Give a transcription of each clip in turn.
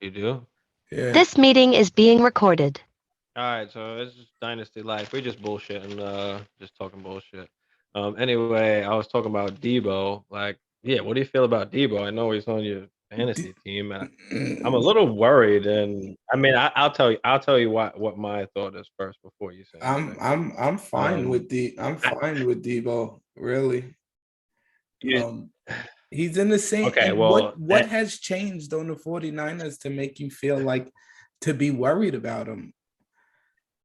You do? Yeah. This meeting is being recorded. All right, so it's just Dynasty Life. We just bullshitting, just talking bullshit. Anyway, I was talking about Deebo. Like, yeah, what do you feel about Deebo? I know he's on your D- fantasy team. I'm a little worried, and I mean, I'll tell you what my thought is first before you say anything. I'm fine Um, with I'm I, fine with Debo, really. you, Um, he's in the same, okay, and well, what has changed on the 49ers to make you feel like to be worried about him?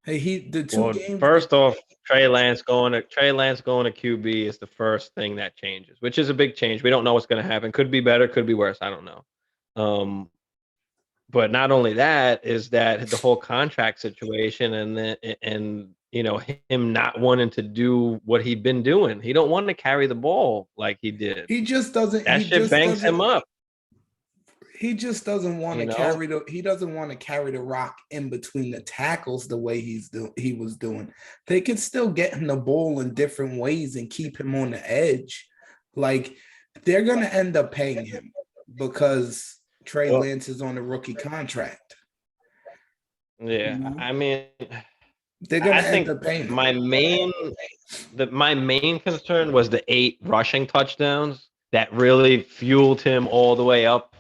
Hey, the two well, games that first off, Trey Lance going to QB is the first thing that changes, which is a big change. We don't know what's going to happen. Could be better, could be worse. I don't know. Um, but not only that is that the whole contract situation and him not wanting to do what he'd been doing. He don't want to carry the ball like he did. he just doesn't That shit bangs him up, he just doesn't want you to know. he doesn't want to carry the rock in between the tackles the way he was doing. They can still get him the ball in different ways and keep him on the edge. Like, they're gonna end up paying him because Trey Well, Lance is on a rookie contract. You yeah, know, I mean, they're I gonna think end up paying him. my main concern was the 8 rushing touchdowns that really fueled him all the way up,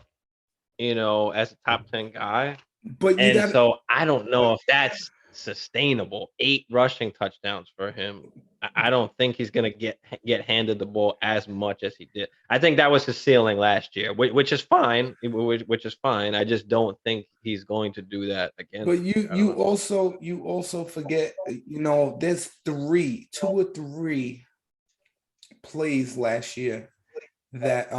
as a top 10 guy. But you And got so I don't know if that's sustainable. 8 rushing touchdowns for him. I don't think he's gonna get handed the ball as much as he did. I think that was his ceiling last year, which is fine. Which is fine. I just don't think he's going to do that again but this year. I don't know. you also forget, there's two or three plays last year that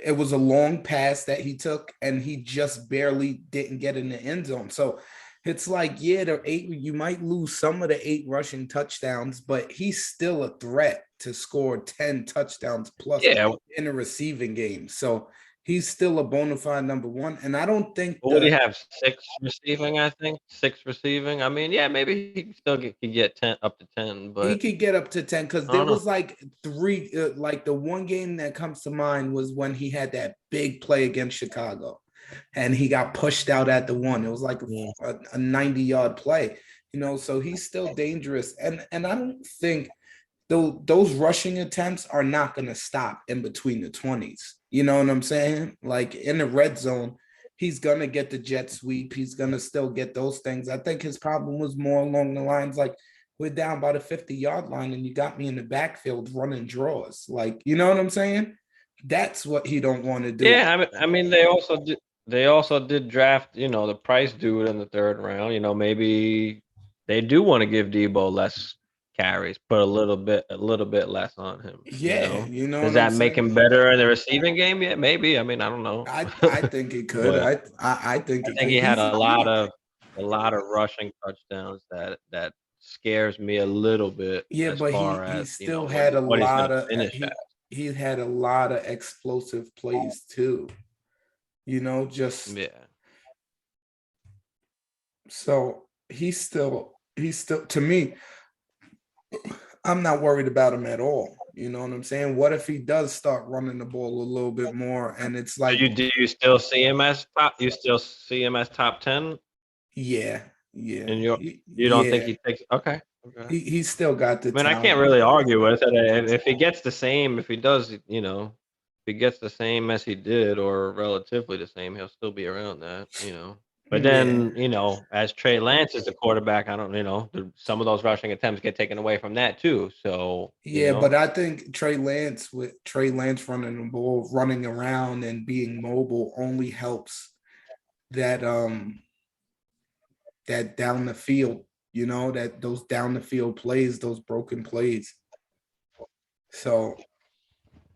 it was a long pass that he took and he just barely didn't get in the end zone. So it's like, yeah, you might lose some of the 8 rushing touchdowns, but he's still a threat to score 10 touchdowns plus Yeah. in a receiving game. So he's still a bona fide number one. And I don't think What would he have? 6 receiving, I think. 6 receiving. I mean, yeah, maybe he could get 10 up to 10, he but could get up to 10 because I there don't know. was like three, like the one game that comes to mind was when he had that big play against Chicago and he got pushed out at the one. It was like Yeah. a 90-yard play, so he's still dangerous. And I don't think those rushing attempts are not going to stop in between the 20s. You know what I'm saying? Like in the red zone, he's going to get the jet sweep. He's going to still get those things. I think his problem was more along the lines like, we're down by the 50-yard line and you got me in the backfield running draws. Like, you know what I'm saying? That's what he don't want to do. Yeah, I mean, they also did draft, the Price dude in the third round. Maybe they do want to give Debo less carries, put a little bit less on him. Yeah, you know Does what I'm that make saying? him better in the receiving game? Yeah, maybe. I mean, I don't know, I think it could. but I think I it think could. he had He's a lot of rushing touchdowns that scares me a little bit Yeah, as but far he as still what had a what he's lot gonna of finish at. he had a lot of explosive plays too. Just Yeah. so he's still to me, I'm not worried about him at all. You know what I'm saying? What if he does start running the ball a little bit more and it's So like, do you still see him as top? You still see him as top 10? yeah, yeah, And you don't think yeah, he takes? Okay. Okay. he's still got the I mean, I can't talent. really argue with it. If he gets the same, if he does, if he gets the same as he did, or relatively the same, he'll still be around that. But Yeah. then, as Trey Lance is the quarterback, I don't, some of those rushing attempts get taken away from that too. So, Yeah, but I think with Trey Lance running the ball, running around and being mobile only helps that that down the field, that those down the field plays, those broken plays. So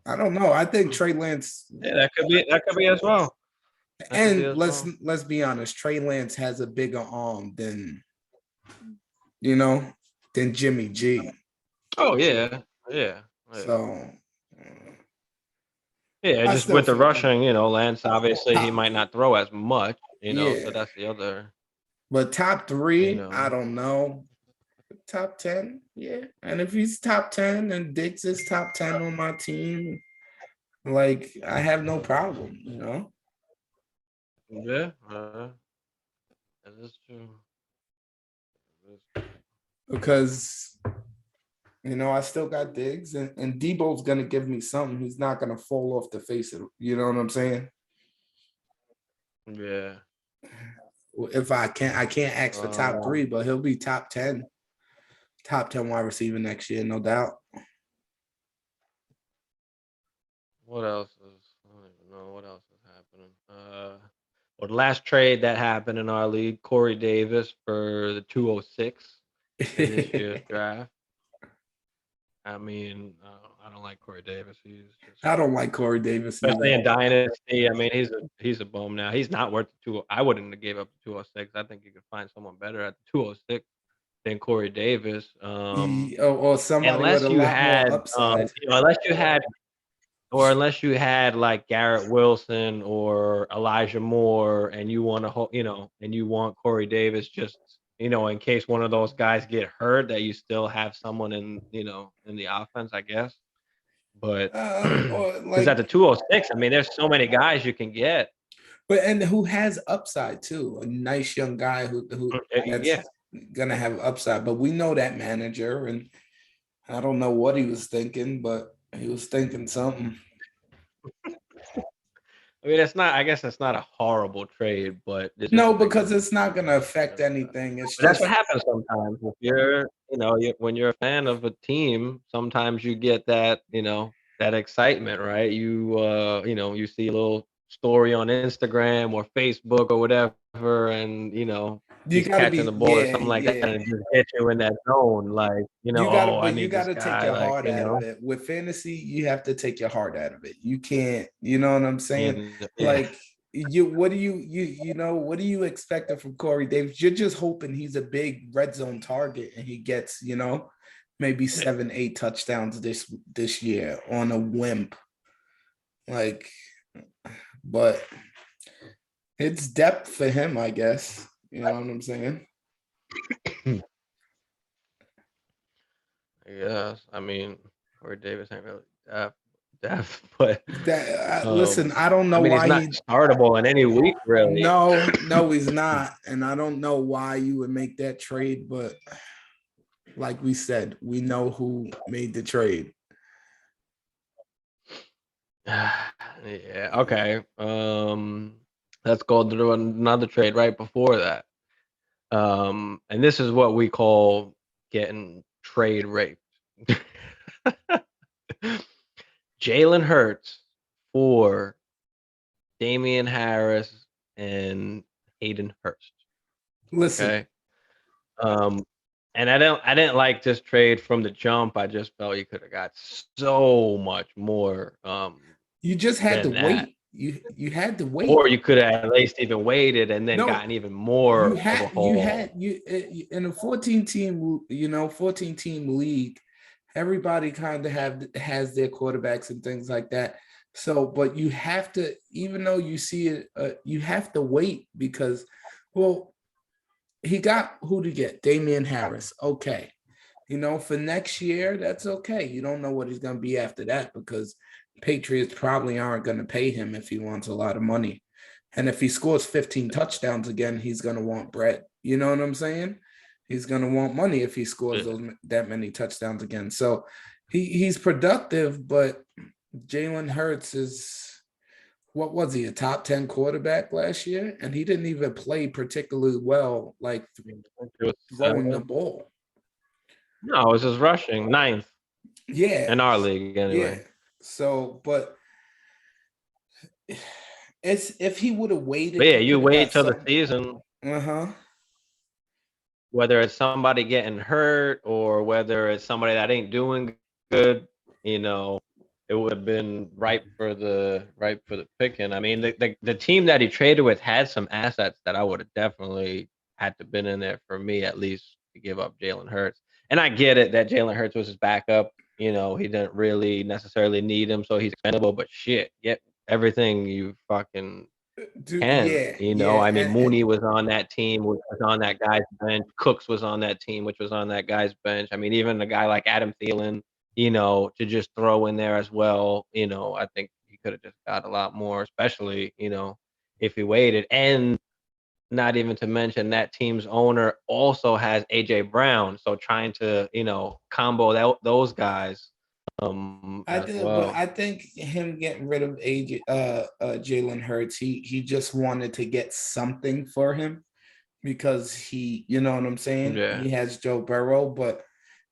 I don't know. I think Trey Lance, yeah, that could be as well. That could be and as let's well. let's be honest, Trey Lance has a bigger arm you know than Jimmy G. Oh yeah, yeah, yeah. So Yeah, I just still with the feel rushing, Lance obviously he top, might not throw as much. So yeah, that's the other, but top you three, I know. don't know. Top 10, yeah. And if he's top 10 and Diggs is top 10 on my team, Like, I have no problem, Yeah, that is true. because I still got Diggs, and Debo's gonna give me something. He's not gonna fall off the face of it. You know what I'm saying? Yeah. If I can't ask for top Um, 3, but he'll be top 10 wide receiver next year, no doubt. what else is? I don't even know what else is happening. Well, the last trade that happened in our league, Corey Davis for the 206 in this year's draft. I mean, I don't like Corey Davis. He's just, I don't like Corey Davis especially either. in Dynasty. I mean, he's a bum now. He's not worth the two. I wouldn't have gave up the 206. I think you could find someone better at the 206 than Corey Davis. Or somebody with Unless a you lot more had, upside. unless you had like Garrett Wilson or Elijah Moore, and you want to, and you want Corey Davis just, in case one of those guys get hurt, that you still have someone in the offense, I guess. But Or because at the like, 206, I mean, there's so many guys you can get. and who has upside too? A nice young guy who that's Yeah. gonna have upside. But we know that manager, and I don't know what he was thinking, but he was thinking something. I mean, I guess it's not a horrible trade, but it's just No, a big because mistake. it's not gonna affect anything. It's But that's just what happens sometimes. If when you're a fan of a team, sometimes you get that, that excitement, right? You see a little story on Instagram or Facebook or whatever, and you he's gotta catching the be, ball or yeah, something like that, yeah. and it just hits you in that zone, like, oh, I But you need this gotta take guy, your like, heart out of it. With fantasy, you have to take your heart out of it. You can't, you know what I'm saying? yeah. Like, what do what do you expecting from Corey Davis? You're just hoping he's a big red zone target and he gets, maybe 7, 8 touchdowns this year on a whim. Like, but it's depth for him, I guess. You know what I'm saying? Yes, I mean, Corey Davis ain't really depth, but Listen, I don't I know mean, he's why not startable in any week, really. no, he's not. And I don't know why you would make that trade, but like we said, we know who made the trade. Yeah, okay. Let's go to another trade right before that. And this is what we call getting trade raped. Jalen Hurts for Damian Harris and Hayden Hurst. Listen, Okay. Um, and I didn't like this trade from the jump. I just felt you could have got so much more you just had to than that. wait. You had to wait. Or you could have at least even waited and then No, gotten even more of a haul. you in a 14 team, 14 team league, everybody kind of has their quarterbacks and things like that. So, but you have to, even though you see it, you have to wait because, well, he got who to get? Damian Harris. Okay. For next year, that's okay. You don't know what he's going to be after that because Patriots probably aren't going to pay him if he wants a lot of money. And if he scores 15 touchdowns again, he's going to want bread. You know what I'm saying? He's going to want money if he scores that many touchdowns again. So he's productive, but Jalen Hurts is, what was he, a top 10 quarterback last year? And he didn't even play particularly well, like throwing the ball. No, it was just rushing ninth. Yeah. In our league, anyway. Yeah. So, but it's if he would have waited. But yeah, you wait till the season. Whether it's somebody getting hurt or whether it's somebody that ain't doing good, it would have been ripe for the picking. I mean, the team that he traded with had some assets that I would have definitely had to been in there for me at least to give up Jalen Hurts. And I get it that Jalen Hurts was his backup. He didn't really necessarily need him, so he's expendable. But shit, get everything you fucking can. I mean, Mooney was on that team, which was on that guy's bench. Cooks was on that team, which was on that guy's bench. I mean, even a guy like Adam Thielen, to just throw in there as well. I think he could have just got a lot more, especially, if he waited. And not even to mention that team's owner also has AJ Brown. So trying to, combo those guys as But well. I think him getting rid of Jalen Hurts, he just wanted to get something for him because you know what I'm saying? Yeah. He has Joe Burrow, but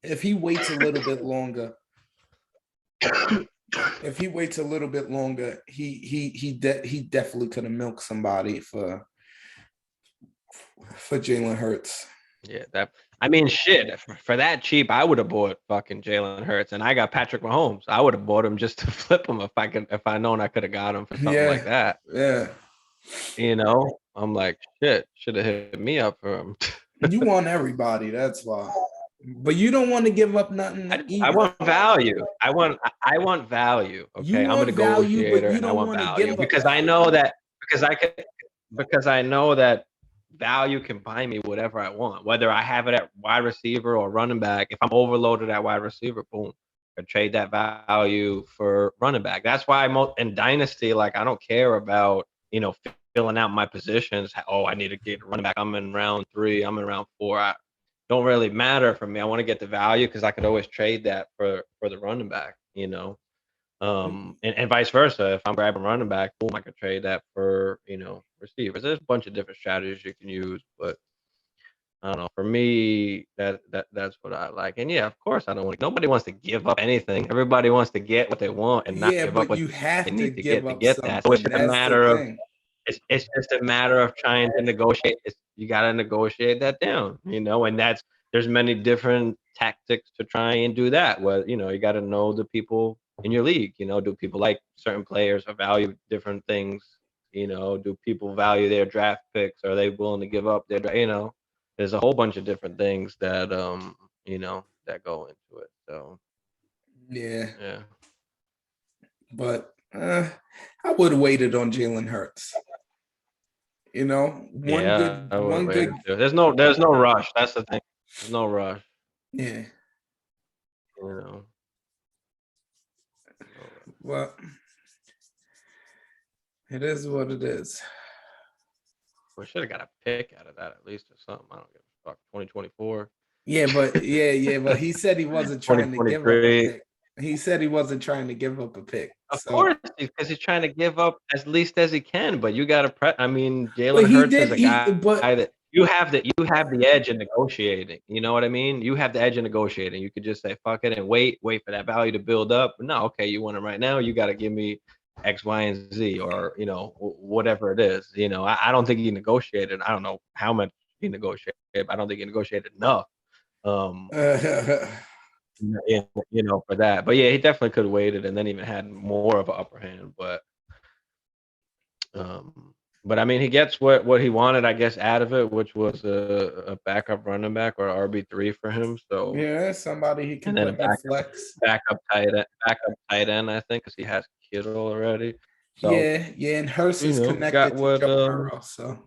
if he waits a little bit longer, he definitely could have milked somebody for Jalen Hurts. Yeah, shit. For that cheap, I would have bought fucking Jalen Hurts, and I got Patrick Mahomes. I would have bought him just to flip him if I known I could have got him for something like that. Yeah. I'm like, shit, should have hit me up for him. You want everybody, that's why. But you don't want to give up nothing I want value. I want value. Okay, I'm a negotiator, and I want value because I know that because I know that value can buy me whatever I want, whether I have it at wide receiver or running back. If I'm overloaded at wide receiver, boom, I trade that value for running back. That's why in Dynasty, like I don't care about filling out my positions. Oh, I need to get a running back. I'm in round 3. I'm in round 4. Don't really matter for me. I want to get the value because I could always trade that for the running back. And vice versa. If I'm grabbing running back, boom, I could trade that for receivers. There's a bunch of different strategies you can use, but I don't know. For me, that's what I like. And yeah, of course, I don't want. Nobody wants to give up anything. Everybody wants to get what they want and not give up but what you they have to need to give get up that. something. So it's just a That's matter the of thing. it's just a matter of trying to negotiate. You got to negotiate that down, and there's many different tactics to try and do that. Well, you got to know the people in your league. Do people like certain players or value different things? Do people value their draft picks? Are they willing to give up their, there's a whole bunch of different things that that go into it. So Yeah. yeah. But I would have waited on Jalen Hurts. One good. There's no rush. That's the thing. There's no rush. Yeah. You know. Well, it is what it is. We should have got a pick out of that at least or something. I don't give a fuck. 2024. Yeah, but he said he wasn't trying to give up a pick. He said he wasn't trying to give up a pick. Of course, because he's trying to give up as least as he can. But you got to Jalen Hurts is a guy that you have the edge in negotiating. You know what I mean? You have the edge in negotiating. You could just say fuck it and wait for that value to build up. But no, okay, you want him right now. You got to give me X, Y, and Z, or whatever it is. I don't think he negotiated. I don't know how much he negotiated. But I don't think he negotiated enough. For that. But yeah, he definitely could have waited and then even had more of an upper hand. But I mean, he gets what he wanted, I guess, out of it, which was a backup running back or RB3 for him. So yeah, somebody he can put in the flex. Backup tight end, I think, because he has Kittle already. So yeah, and Hurst is connected to Joe Burrow, so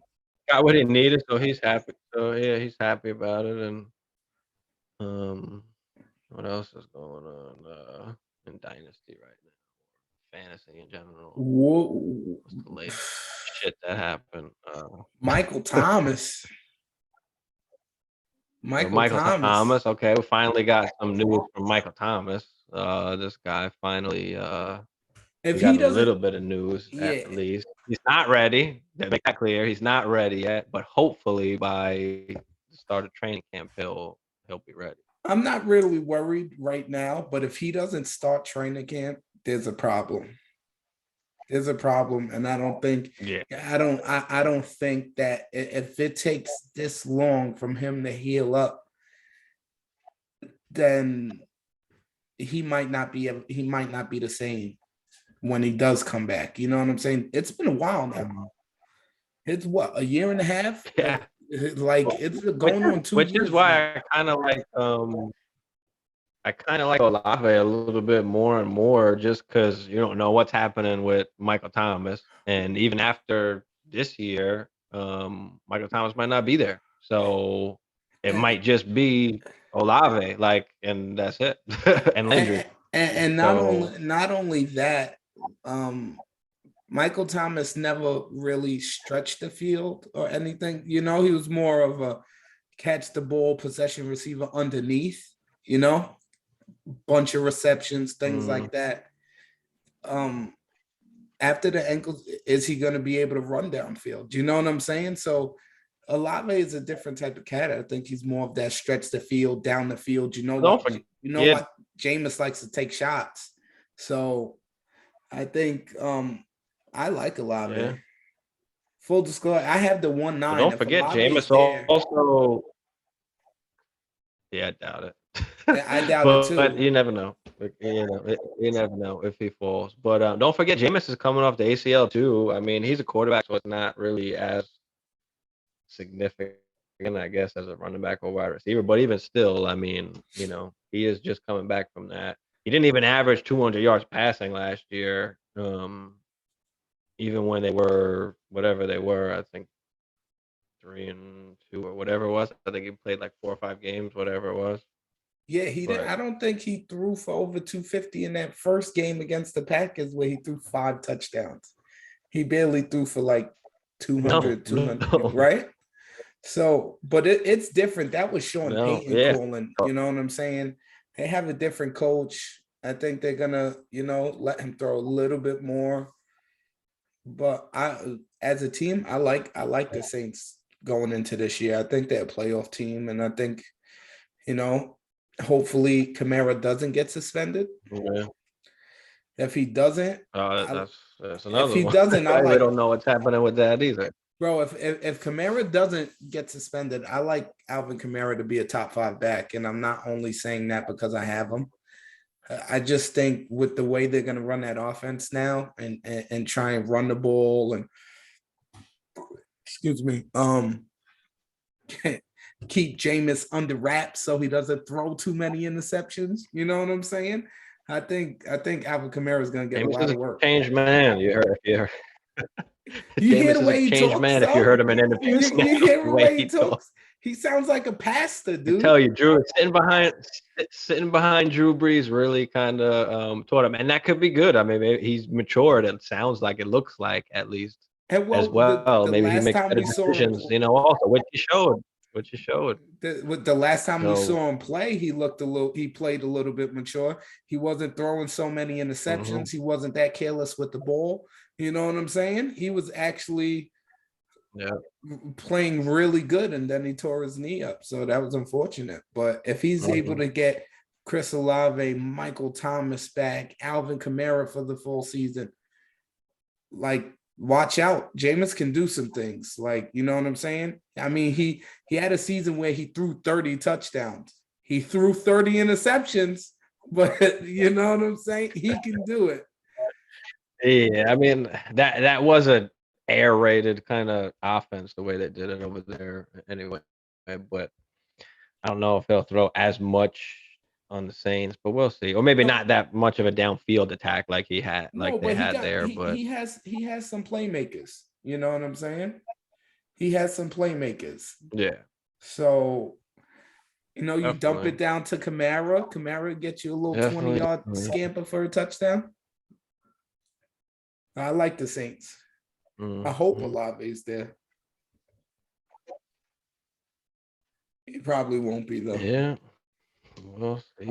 got what he needed, so he's happy. So yeah, he's happy about it. And what else is going on in Dynasty right now? Fantasy in general. What's the latest shit that happened? Michael Thomas. Michael Thomas. Okay, we finally got some news from Michael Thomas. This guy finally if got he doesn't, a little bit of news at least. He's not ready. To make that clear, he's not ready yet. But hopefully by the start of training camp, he'll be ready. I'm not really worried right now, but if he doesn't start training camp, there's a problem. There's a problem, and I don't think. Yeah. I don't think that if it takes this long from him to heal up, then he might not be the same when he does come back. You know what I'm saying? It's been a while now. It's what, a year and a half? Yeah. Like it's going on 2 years. Which is why I kind of like Olave a little bit more and more, just because you don't know what's happening with Michael Thomas, and even after this year, Michael Thomas might not be there, so it might just be Olave, and that's it, and Landry. And not only that, Michael Thomas never really stretched the field or anything. He was more of a catch the ball possession receiver underneath, bunch of receptions, things like that. After the ankle, is he going to be able to run downfield? Do you know what I'm saying? So Olave is a different type of cat. I think he's more of that stretch the field, down the field. Like Jameis likes to take shots. So I think I like Olave. Yeah. Full disclosure, I have the 1-9. Don't forget Jameis also. Yeah, I doubt it. I doubt it too. But you never know. You never know if he falls. But don't forget, Jameis is coming off the ACL too. I mean, he's a quarterback, so it's not really as significant, I guess, as a running back or wide receiver. But even still, I mean, he is just coming back from that. He didn't even average 200 yards passing last year. Even when they were whatever they were, I think 3-2 or whatever it was. I think he played like 4 or 5 games, whatever it was. Yeah, he did. I don't think he threw for over 250 in that first game against the Packers where he threw 5 touchdowns. He barely threw for like 200, right? So, but it's different. That was Sean Payton calling, you know what I'm saying? They have a different coach. I think they're gonna, let him throw a little bit more. But as a team, I like the Saints going into this year. I think they're a playoff team, and I think, hopefully Kamara doesn't get suspended. Yeah. If he doesn't, that's another if he one. doesn't, I don't know what's happening with that either. Bro, if Kamara doesn't get suspended, I like Alvin Kamara to be a top 5 back, and I'm not only saying that because I have him. I just think with the way they're going to run that offense now and try and run the ball and keep Jameis under wraps so he doesn't throw too many interceptions. You know what I'm saying? I think Alvin Kamara is going to get Jameis a lot is of work. Changed man. You heard. You hear the way he talks, man. If you heard him in interviews, you hear the way he talks. He sounds like a pastor, dude. I tell you, Drew, sitting behind Drew Brees really kind of taught him, and that could be good. I mean, maybe he's matured. It sounds like, it looks like, at least, as well. Maybe he makes better decisions. Also which he showed. With the last time we saw him play, he played a little bit mature. He wasn't throwing so many interceptions. He wasn't that careless with the ball. You know what I'm saying? He was actually playing really good, and then he tore his knee up. So that was unfortunate. But if he's able to get Chris Olave, Michael Thomas back, Alvin Kamara for the full season, like, watch out. Jameis can do some things. Like, you know what I'm saying? I mean, he had a season where he threw 30 touchdowns. He threw 30 interceptions, but you know what I'm saying? He can do it. Yeah, I mean, that was an air-rated kind of offense, the way they did it over there anyway. But I don't know if they'll throw as much on the Saints, but we'll see. Or maybe not that much of a downfield attack like he had, but he has some playmakers. You know what I'm saying? He has some playmakers. Yeah. So, you dump it down to Kamara. Kamara gets you a little 20-yard scamper for a touchdown. I like the Saints. I hope Olave's there. He probably won't be, though. Yeah. We'll see.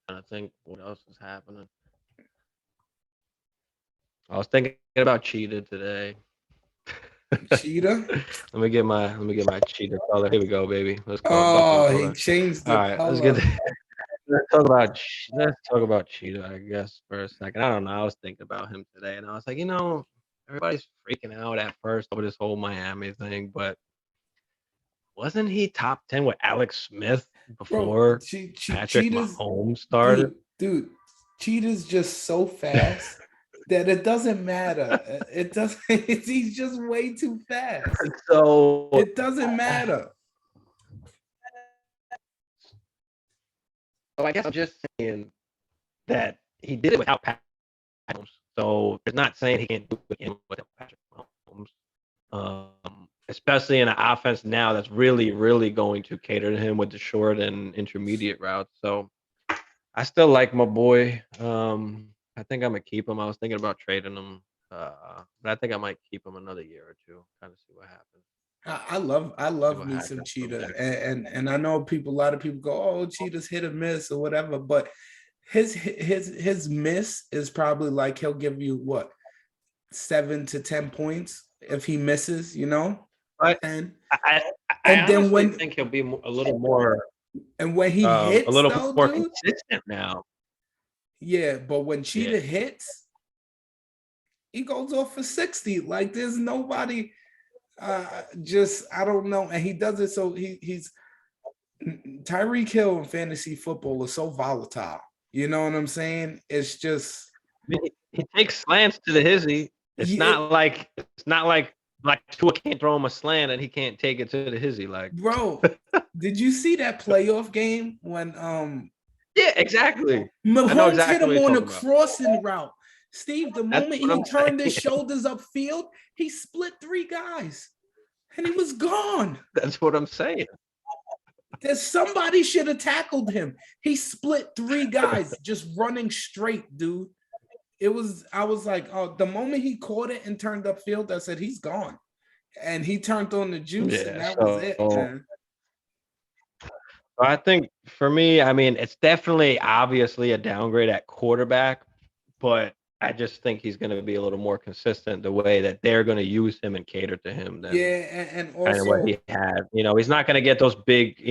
I think what else is happening. I was thinking about Cheetah today. Cheetah? Let me get my Cheetah color. Here we go, baby. Let's go. Oh, he changed the color. All right, let's talk about Cheetah, I guess, for a second. I don't know. I was thinking about him today, and I was like, everybody's freaking out at first over this whole Miami thing, but wasn't he top 10 with Alex Smith before Patrick Mahomes started? Dude, Cheetah's just so fast that it doesn't matter. It doesn't. He's just way too fast. So it doesn't matter. So I guess I'm just saying that he did it without Patrick Mahomes. So it's not saying he can't do it without Patrick Mahomes. Especially in an offense now that's really, really going to cater to him with the short and intermediate routes. So I still like my boy. I think I'm gonna keep him. I was thinking about trading him, but I think I might keep him another year or two, kind of see what happens. I See love what me some happens from Cheetah, there. and I know a lot of people go, oh, Cheetah's hit or miss or whatever, but his miss is probably like he'll give you what 7 to 10 points if he misses, But and I and then honestly when think he'll be and when he a hits little though, more dude, consistent now. yeah, but when Yeah, Cheetah hits, he goes off for 60. Like there's nobody just I don't know, and he does it so he's Tyreek Hill in fantasy football is so volatile. You know what I'm saying? It's just I mean, he takes slants to the hizzy. yeah, It's not like Tua can't throw him a slant and he can't take it to the hizzy. Like, bro. Did you see that playoff game when yeah, exactly. I know Mahomes hit exactly what him you're on a talking about. crossing route? Steve, the That's moment what he I'm turned his saying. shoulders upfield, he split 3 guys and he was gone. That's what I'm saying. There's somebody should have tackled him. He split 3 guys just running straight, dude. I was like, oh, the moment he caught it and turned upfield, I said, he's gone. And he turned on the juice, and Yeah. that was it, man. I think for me, I mean, it's definitely obviously a downgrade at quarterback, but I just think he's going to be a little more consistent the way that they're going to use him and cater to him than Yeah, and kind of what also, he had. He's not going to get those big,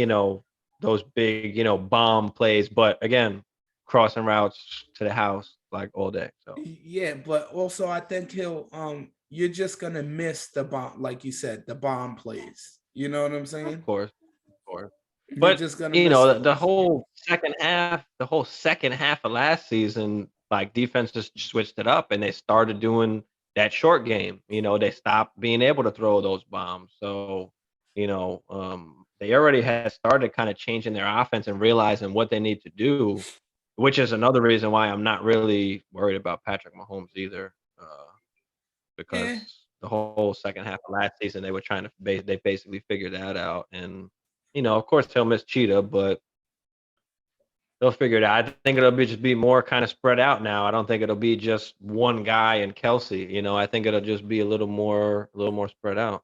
bomb plays, but again, crossing routes to the house like all day. So yeah, but also I think you're just gonna miss the bomb, like you said, the bomb plays. You know what I'm of saying? course, of course. You're But just gonna miss the those. whole second half of last season, like defense just switched it up and they started doing that short game. They stopped being able to throw those bombs. So, they already had started kind of changing their offense and realizing what they need to do, which is another reason why I'm not really worried about Patrick Mahomes either. Yeah, Because the whole second half of last season they were trying to they basically figured that out. And of course he'll miss Cheetah, but they'll figure it out. I think it'll just be more kind of spread out now. I don't think it'll be just one guy and Kelsey. I think it'll just be a little more spread out.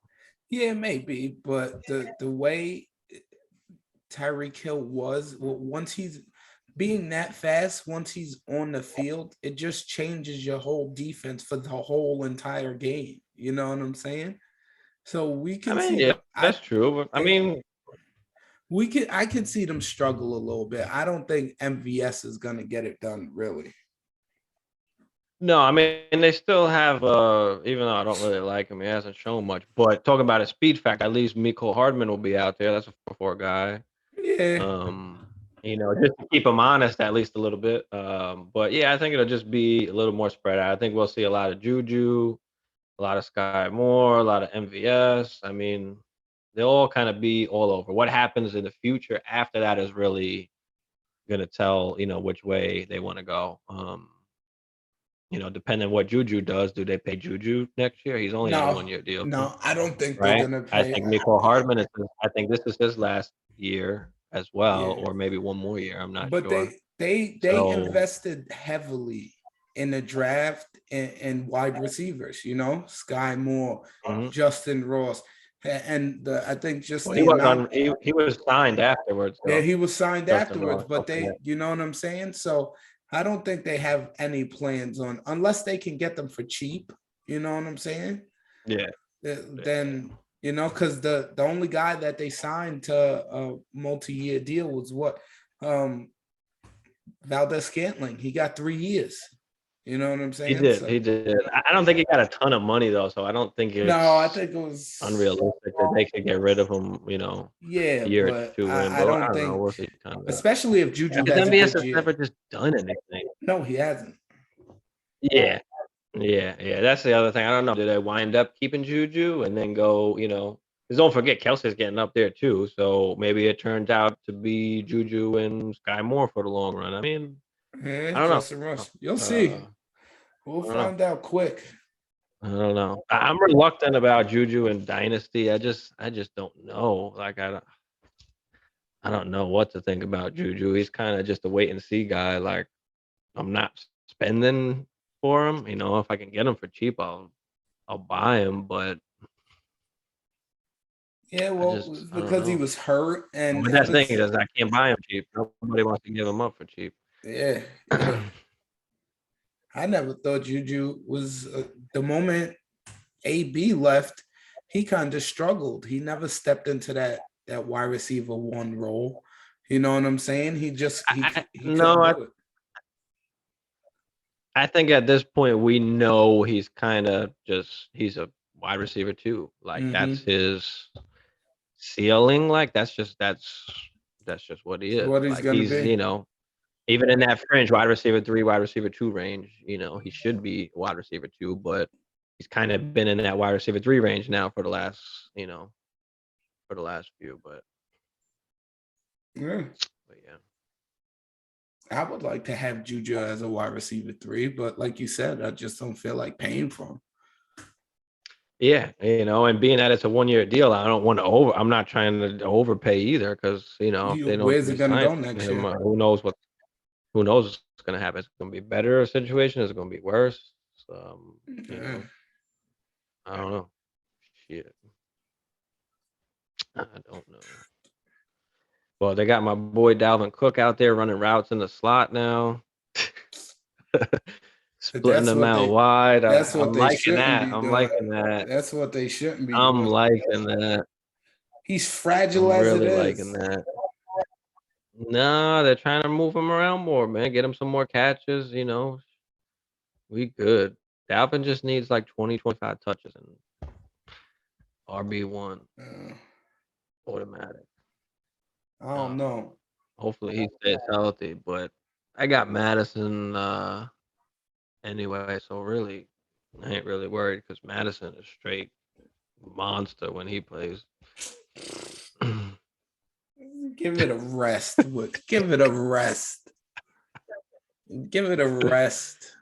yeah, maybe, but the way Tyreek Hill was, once he's being that fast, once he's on the field, it just changes your whole defense for the whole entire game. You know what I'm saying? So we I can mean, see yeah, them. that's true. But I mean, I can see them struggle a little bit. I don't think MVS is gonna get it done, really. no, I mean they still have even though I don't really like him, he hasn't shown much. But talking about his speed factor, at least Miko Hardman will be out there. That's a 4-4 guy. Yeah. Um, just to keep him honest at least a little bit. But yeah, I think it'll just be a little more spread out. I think we'll see a lot of Juju, a lot of Sky Moore, a lot of MVS. I mean, they'll all kind of be all over. What happens in the future after that is really gonna tell, which way they want to go. Depending on what Juju does, do they pay Juju next year? He's only on a No, 1 year deal, no, I don't think they're right? gonna I pay. think Miko Hardman I think this is his last year as well, Yeah, or maybe one more year. I'm not but sure. they So invested heavily in the draft and wide receivers. Sky Moore, mhm. Justin Ross, and I think just Well, the amount. he was signed afterwards, Yeah, though. he was signed Justin afterwards, Ross. but Don't forget. you know what I'm saying? So I don't think they have any plans on unless they can get them for cheap. You know what I'm saying? Yeah. Then because the only guy that they signed to a multi-year deal was what um Valdez Scantling. He got 3 years. You know what I'm He saying? did. So He did. I don't think he got a ton of money though, so I don't think no, I it's think it was unrealistic that they could get rid of him. A yeah, year or but two in, I but I don't don't know. think, We'll see. Kind of that. especially if Juju Because has a MVS good has year. never just done anything. No, he hasn't. Yeah. Yeah, yeah, that's the other thing. I don't know. Did I wind up keeping Juju and then go, because don't forget Kelsey's getting up there too. So maybe it turns out to be Juju and Sky Moore for the long run. I mean, Yeah, I don't know. Justin Rush. You'll see. Uh, We'll I don't know. find out quick. I don't know. I'm reluctant about Juju and Dynasty. I just don't know. Like I don't know what to think about Juju. He's kind of just a wait and see guy. Like, I'm not spending for him. If I can get him for cheap, I'll buy him. But Yeah, I well, just I don't because he know. was hurt, and But that's the thing is I can't buy him cheap. Nobody wants to give him up for cheap. yeah, I never thought Juju was the moment AB left, he kind of struggled. He never stepped into that wide receiver one role. You know what I'm saying? He just he couldn't No, do it. I think at this point we know he's kind of he's a wide receiver too. Like that's Mm-hmm. his ceiling. Like that's just what he So is. what he's Like gonna he's be? even in that fringe wide receiver 3, wide receiver 2 range. He should be wide receiver 2, but he's kind of been in that wide receiver 3 range now for the last few. But Yeah. yeah. I would like to have Juju as a wide receiver 3, but like you said, I just don't feel like paying for him. Yeah, and being that it's a 1-year deal, I don't want to I'm not trying to overpay either because, if they don't Where's it gonna resign go next him, year? who knows what's going to happen. Is it going to be a better situation? Is it going to be worse? Yeah. I don't know. Shit. I don't know. Well, they got my boy Dalvin Cook out there running routes in the slot now. Splitting them out wide. That's what I'm they liking shouldn't that. be I'm doing. liking that. That's what they shouldn't be I'm doing. liking that. He's fragile I'm as it really is. liking that. No, they're trying to move him around more, man. Get him some more catches, We good. Dalvin just needs like 20, 25 touches and RB1 automatic. I don't know. Hopefully he stays healthy, but I got Madison anyway, so really I ain't really worried because Madison is straight monster when he plays. Give it a rest. Give it a rest. Give it a rest.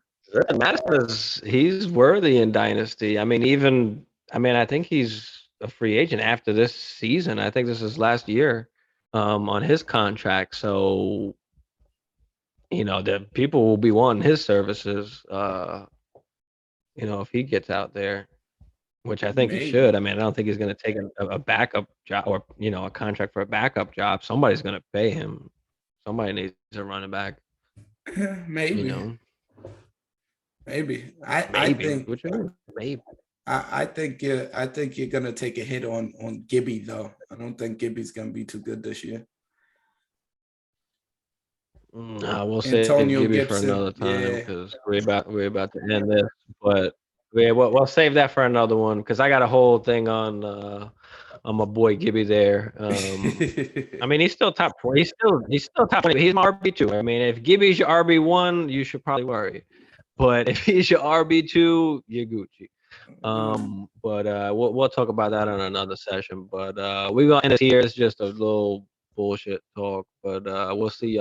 Madison he's worthy in Dynasty. I think he's a free agent after this season. I think this is last year on his contract. So, the people will be wanting his services, if he gets out there, which I think he should. I don't think he's going to take a backup job or, a contract for a backup job. Somebody's going to pay him. Somebody needs a running back. Maybe. Maybe. I Maybe. think What you mean? Maybe. I think you're gonna take a hit on Gibby though. I don't think Gibby's gonna be too good this year. We'll save Antonio Gibby for Gibson. another time Yeah. because we're about to end this. But we'll save that for another one because I got a whole thing on my boy Gibby there. He's still top 20. He's still top 20. But he's my RB2. If Gibby's your RB1, you should probably worry. But if he's your RB2, you're Gucci. But we'll talk about that on another session. But we're gonna end this here. It's just a little bullshit talk. But we'll see y'all.